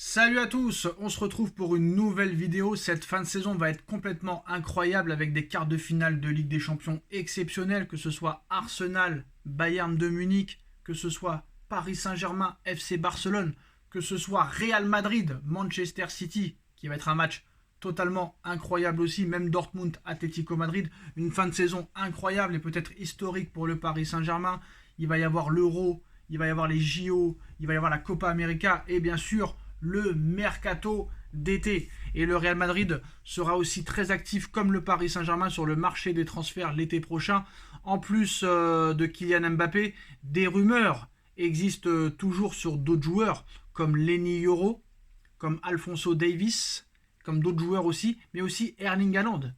Salut à tous, on se retrouve pour une nouvelle vidéo. Cette fin de saison va être complètement incroyable avec des quarts de finale de Ligue des Champions exceptionnels, que ce soit Arsenal, Bayern de Munich, que ce soit Paris Saint-Germain, FC Barcelone, que ce soit Real Madrid, Manchester City, qui va être un match totalement incroyable aussi, même Dortmund, Atlético Madrid, une fin de saison incroyable et peut-être historique pour le Paris Saint-Germain. Il va y avoir l'Euro, il va y avoir les JO, il va y avoir la Copa América et bien sûr le mercato d'été. Et le Real Madrid sera aussi très actif comme le Paris Saint-Germain sur le marché des transferts l'été prochain. En plus de Kylian Mbappé, des rumeurs existent toujours sur d'autres joueurs comme Lenny Yoro, comme Alphonso Davies, comme d'autres joueurs aussi, mais aussi Erling Haaland.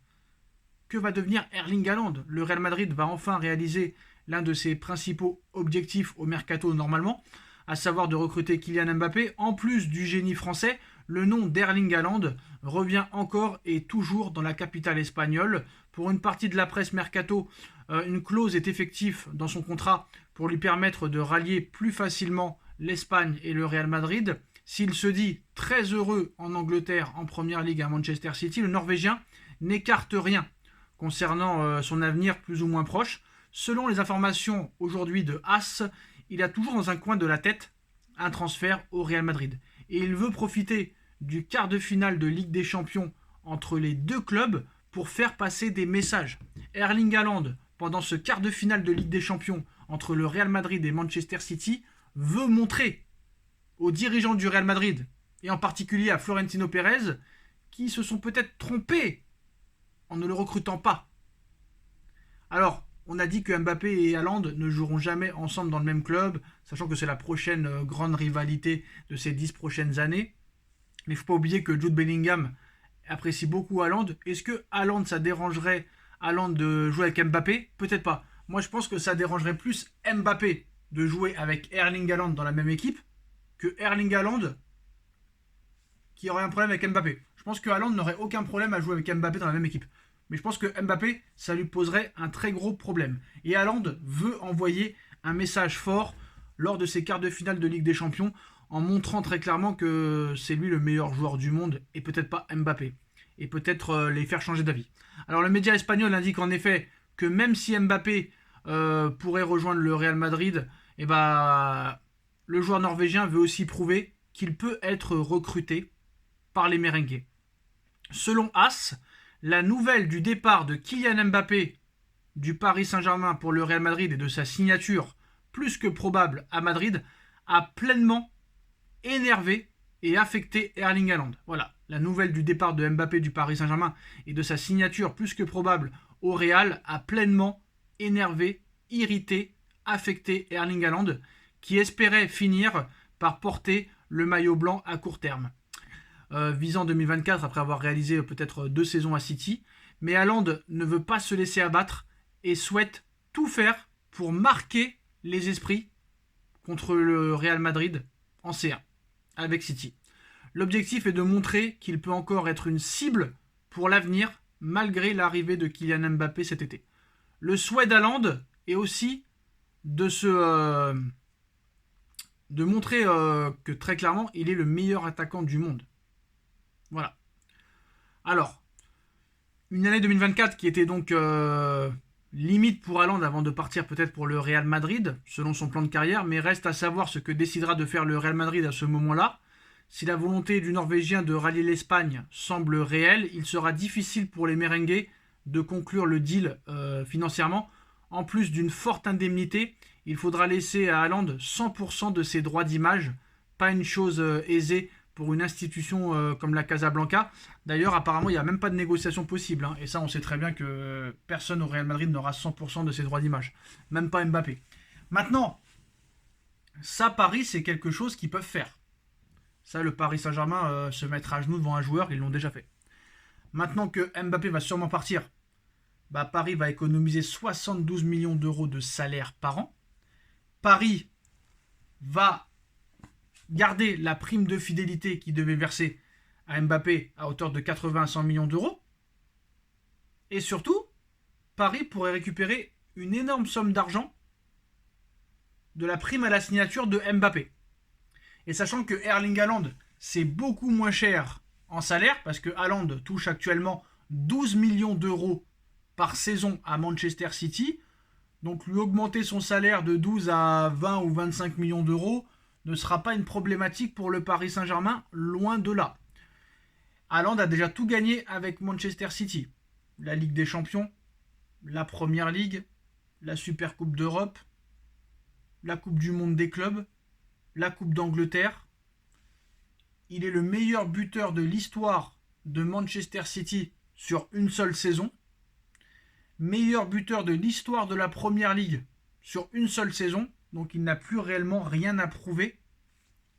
Que va devenir Erling Haaland? Le Real Madrid va enfin réaliser l'un de ses principaux objectifs au mercato normalement, à savoir de recruter Kylian Mbappé. En plus du génie français, le nom d'Erling Haaland revient encore et toujours dans la capitale espagnole. Pour une partie de la presse mercato, une clause est effective dans son contrat pour lui permettre de rallier plus facilement l'Espagne et le Real Madrid. S'il se dit très heureux en Angleterre, en Première Ligue à Manchester City, le Norvégien n'écarte rien concernant son avenir plus ou moins proche. Selon les informations aujourd'hui de AS, il a toujours dans un coin de la tête un transfert au Real Madrid. Et il veut profiter du quart de finale de Ligue des Champions entre les deux clubs pour faire passer des messages. Erling Haaland, pendant ce quart de finale de Ligue des Champions entre le Real Madrid et Manchester City, veut montrer aux dirigeants du Real Madrid, et en particulier à Florentino Pérez, qui se sont peut-être trompés en ne le recrutant pas. Alors, on a dit que Mbappé et Haaland ne joueront jamais ensemble dans le même club, sachant que c'est la prochaine grande rivalité de ces 10 prochaines années. Mais il ne faut pas oublier que Jude Bellingham apprécie beaucoup Haaland. Est-ce que Haaland, ça dérangerait Haaland de jouer avec Mbappé? Peut-être pas. Moi, je pense que ça dérangerait plus Mbappé de jouer avec Erling Haaland dans la même équipe que Erling Haaland qui aurait un problème avec Mbappé. Je pense que Haaland n'aurait aucun problème à jouer avec Mbappé dans la même équipe. Mais je pense que Mbappé, ça lui poserait un très gros problème. Et Haaland veut envoyer un message fort lors de ses quarts de finale de Ligue des Champions en montrant très clairement que c'est lui le meilleur joueur du monde et peut-être pas Mbappé. Et peut-être les faire changer d'avis. Alors le média espagnol indique en effet que même si Mbappé pourrait rejoindre le Real Madrid, eh ben, le joueur norvégien veut aussi prouver qu'il peut être recruté par les merengues. Selon AS, la nouvelle du départ de Kylian Mbappé du Paris Saint-Germain pour le Real Madrid et de sa signature plus que probable à Madrid a pleinement énervé et affecté Erling Haaland. Voilà, la nouvelle du départ de Mbappé du Paris Saint-Germain et de sa signature plus que probable au Real a pleinement énervé, irrité, affecté Erling Haaland qui espérait finir par porter le maillot blanc à court terme. Visant 2024 après avoir réalisé peut-être 2 saisons à City. Mais Haaland ne veut pas se laisser abattre et souhaite tout faire pour marquer les esprits contre le Real Madrid en C1 avec City. L'objectif est de montrer qu'il peut encore être une cible pour l'avenir malgré l'arrivée de Kylian Mbappé cet été. Le souhait d'Haaland est aussi de montrer que très clairement il est le meilleur attaquant du monde. Voilà. Alors, une année 2024 qui était donc limite pour Haaland avant de partir peut-être pour le Real Madrid, selon son plan de carrière, mais reste à savoir ce que décidera de faire le Real Madrid à ce moment-là. Si la volonté du Norvégien de rallier l'Espagne semble réelle, il sera difficile pour les merengues de conclure le deal financièrement. En plus d'une forte indemnité, il faudra laisser à Haaland 100% de ses droits d'image. Pas une chose aisée pour une institution comme la Casablanca. D'ailleurs, apparemment, il n'y a même pas de négociation possible. Et ça, on sait très bien que personne au Real Madrid n'aura 100% de ses droits d'image. Même pas Mbappé. Maintenant, ça, Paris, c'est quelque chose qu'ils peuvent faire. Ça, le Paris Saint-Germain se mettre à genoux devant un joueur, ils l'ont déjà fait. Maintenant que Mbappé va sûrement partir, bah, Paris va économiser 72 millions d'euros de salaire par an. Paris va garder la prime de fidélité qu'il devait verser à Mbappé à hauteur de 80 à 100 millions d'euros. Et surtout, Paris pourrait récupérer une énorme somme d'argent de la prime à la signature de Mbappé. Et sachant que Erling Haaland c'est beaucoup moins cher en salaire parce que Haaland touche actuellement 12 millions d'euros par saison à Manchester City. Donc lui augmenter son salaire de 12 à 20 ou 25 millions d'euros ne sera pas une problématique pour le Paris Saint-Germain, loin de là. Haaland a déjà tout gagné avec Manchester City. La Ligue des Champions, la Première Ligue, la Super Coupe d'Europe, la Coupe du Monde des clubs, la Coupe d'Angleterre. Il est le meilleur buteur de l'histoire de Manchester City sur une seule saison. Meilleur buteur de l'histoire de la Première Ligue sur une seule saison. Donc il n'a plus réellement rien à prouver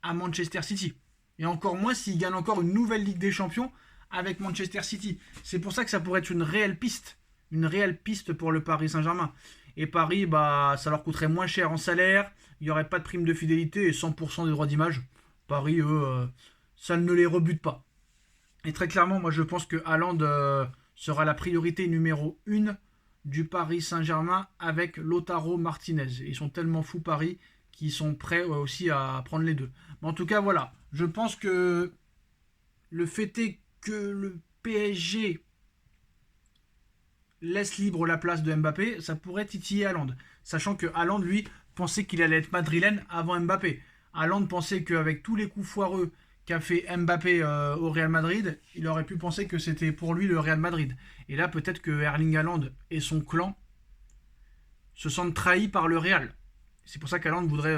à Manchester City. Et encore moins s'il gagne encore une nouvelle Ligue des Champions avec Manchester City. C'est pour ça que ça pourrait être une réelle piste pour le Paris Saint-Germain. Et Paris, ça leur coûterait moins cher en salaire, il n'y aurait pas de prime de fidélité et 100% des droits d'image. Paris, eux, ça ne les rebute pas. Et très clairement, moi je pense que Haaland sera la priorité numéro 1 du Paris Saint-Germain avec Lautaro Martinez. Ils sont tellement fous Paris qu'ils sont prêts aussi à prendre les deux. Mais en tout cas, voilà. Je pense que le fait est que le PSG laisse libre la place de Mbappé, ça pourrait titiller Haaland. Sachant que Haaland, lui, pensait qu'il allait être madrilène avant Mbappé. Haaland pensait qu'avec tous les coups foireux qu'a fait Mbappé au Real Madrid, il aurait pu penser que c'était pour lui le Real Madrid. Et là, peut-être que Erling Haaland et son clan se sentent trahis par le Real. C'est pour ça qu'Haaland voudrait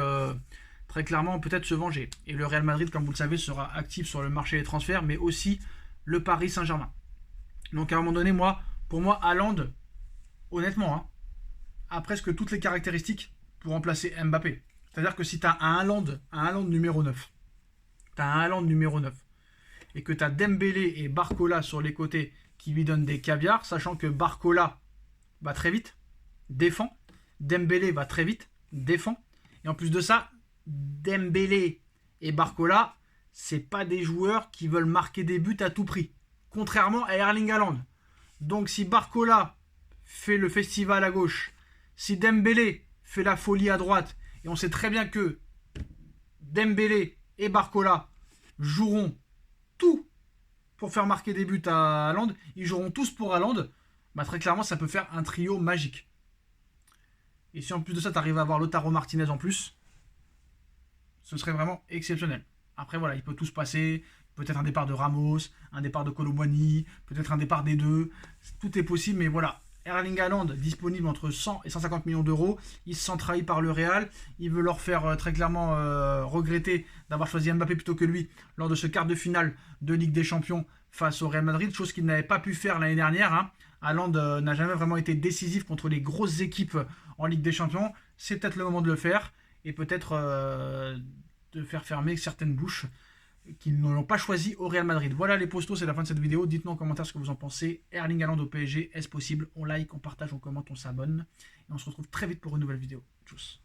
très clairement peut-être se venger. Et le Real Madrid, comme vous le savez, sera actif sur le marché des transferts, mais aussi le Paris Saint-Germain. Donc à un moment donné, pour moi, Haaland, honnêtement, a presque toutes les caractéristiques pour remplacer Mbappé. C'est-à-dire que si tu as un Haaland numéro 9, et que tu as Dembélé et Barcola sur les côtés qui lui donnent des caviars, sachant que Barcola va très vite, défend, Dembélé va très vite, défend, et en plus de ça, Dembélé et Barcola, c'est pas des joueurs qui veulent marquer des buts à tout prix, contrairement à Erling Haaland. Donc si Barcola fait le festival à gauche, si Dembélé fait la folie à droite, et on sait très bien que Dembélé et Barcola joueront tout pour faire marquer des buts à Haaland, ils joueront tous pour Haaland, très clairement ça peut faire un trio magique. Et si en plus de ça tu arrives à avoir Lautaro Martinez en plus, ce serait vraiment exceptionnel. Après voilà, il peut tout se passer, peut-être un départ de Ramos, un départ de Kolo Muani, peut-être un départ des deux, tout est possible, mais voilà. Erling Haaland disponible entre 100 et 150 millions d'euros. Il se sent trahi par le Real. Il veut leur faire très clairement regretter d'avoir choisi Mbappé plutôt que lui lors de ce quart de finale de Ligue des Champions face au Real Madrid, chose qu'il n'avait pas pu faire l'année dernière. Haaland n'a jamais vraiment été décisif contre les grosses équipes en Ligue des Champions. C'est peut-être le moment de le faire et peut-être de faire fermer certaines bouches qui ne l'ont pas choisi au Real Madrid. Voilà les postos, c'est la fin de cette vidéo. Dites-nous en commentaire ce que vous en pensez. Erling Haaland au PSG, est-ce possible? On like, on partage, on commente, on s'abonne. Et on se retrouve très vite pour une nouvelle vidéo. Tchuss.